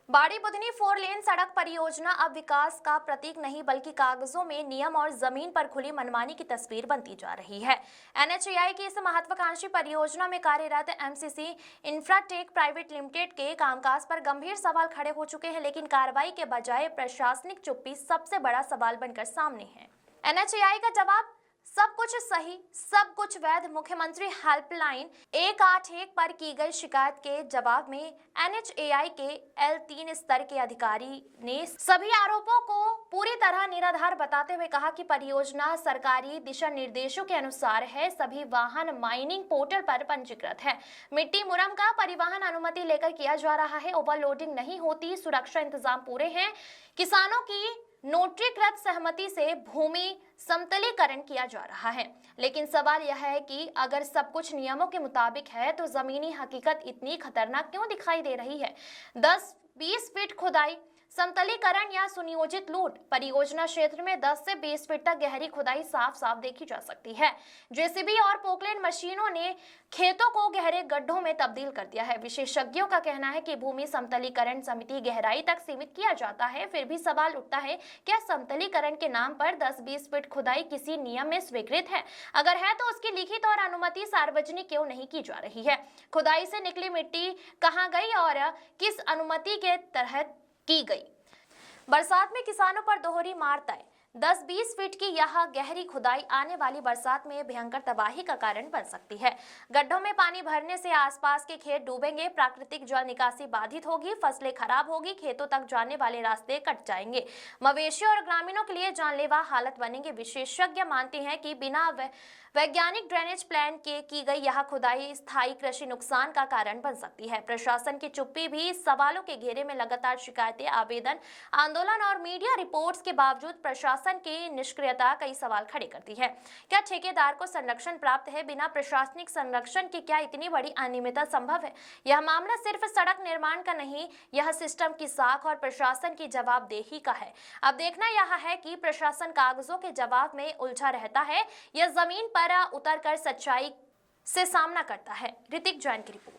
बाड़ी बुधनी 4 लेन सड़क परियोजना अब विकास का प्रतीक नहीं बल्कि कागजों में नियम और जमीन पर खुली मनमानी की तस्वीर बनती जा रही है। एनएचएआई की इस महत्वाकांक्षी परियोजना में कार्यरत एमसीसी इंफ्राटेक प्राइवेट लिमिटेड के कामकाज पर गंभीर सवाल खड़े हो चुके हैं, लेकिन कार्रवाई के बजाय प्रशासनिक चुप्पी सबसे बड़ा सवाल बनकर सामने है। एनएचएआई का जवाब सब कुछ सही, सब कुछ वैध। मुख्यमंत्री हेल्पलाइन 181 पर की गई शिकायत के जवाब में एनएचएआई के L3 स्तर के अधिकारी ने सभी आरोपों को पूरी तरह निराधार बताते हुए कहा कि परियोजना सरकारी दिशा निर्देशों के अनुसार है, सभी वाहन माइनिंग पोर्टल पर पंजीकृत है, मिट्टी मुरम का परिवहन अनुमति लेकर किया जा रहा है, ओवरलोडिंग नहीं होती, सुरक्षा इंतजाम पूरे हैं, किसानों की नोटरीकृत सहमति से भूमि समतलीकरण किया जा रहा है। लेकिन सवाल यह है कि अगर सब कुछ नियमों के मुताबिक है तो जमीनी हकीकत इतनी खतरनाक क्यों दिखाई दे रही है? 10-20 फीट खुदाई, समतलीकरण या सुनियोजित लूट। परियोजना क्षेत्र में 10 से 20 फीट तक गहरी खुदाई साफ साफ देखी जा सकती है। जेसीबी और पोकलैंड मशीनों ने खेतों को गहरे गड्ढों में तब्दील कर दिया है। विशेषज्ञों का कहना है कि भूमि समतलीकरण समिति गहराई तक सीमित किया जाता है। फिर भी सवाल उठता है, क्या समतलीकरण के नाम पर 10-20 फीट खुदाई किसी नियम में स्वीकृत है? अगर है तो उसकी लिखित और अनुमति सार्वजनिक क्यों नहीं की जा रही है? खुदाई से निकली मिट्टी कहां गई और किस अनुमति के तहत की गई? बरसात में किसानों पर दोहरी मार तय। 10-20 फीट की यह गहरी खुदाई आने वाली बरसात में भयंकर तबाही का कारण बन सकती है। गड्ढों में पानी भरने से आसपास के खेत डूबेंगे, प्राकृतिक जल निकासी बाधित होगी, फसलें खराब होगी, खेतों तक जाने वाले रास्ते कट जाएंगे, मवेशियों और ग्रामीणों के लिए जानलेवा हालत बनेंगे। विशेषज्ञ मानते हैं कि बिना वैज्ञानिक ड्रेनेज प्लान के की गई यह खुदाई स्थायी कृषि नुकसान का कारण बन सकती है। प्रशासन की चुप्पी भी सवालों के घेरे में। लगातार शिकायतें, आवेदन, आंदोलन और मीडिया रिपोर्ट्स के बावजूद प्रशासन की निष्क्रियता कई सवाल खड़े करती है। क्या ठेकेदार को संरक्षण प्राप्त है? बिना प्रशासनिक संरक्षण के क्या इतनी बड़ी अनियमितता संभव है? यह मामला सिर्फ सड़क निर्माण का नहीं, यह सिस्टम की साख और प्रशासन की जवाबदेही का है। अब देखना यह है कि प्रशासन कागजों के जवाब में उलझा रहता है या जमीन पर उतरकर सच्चाई से सामना करता है। ऋतिक जैन की रिपोर्ट।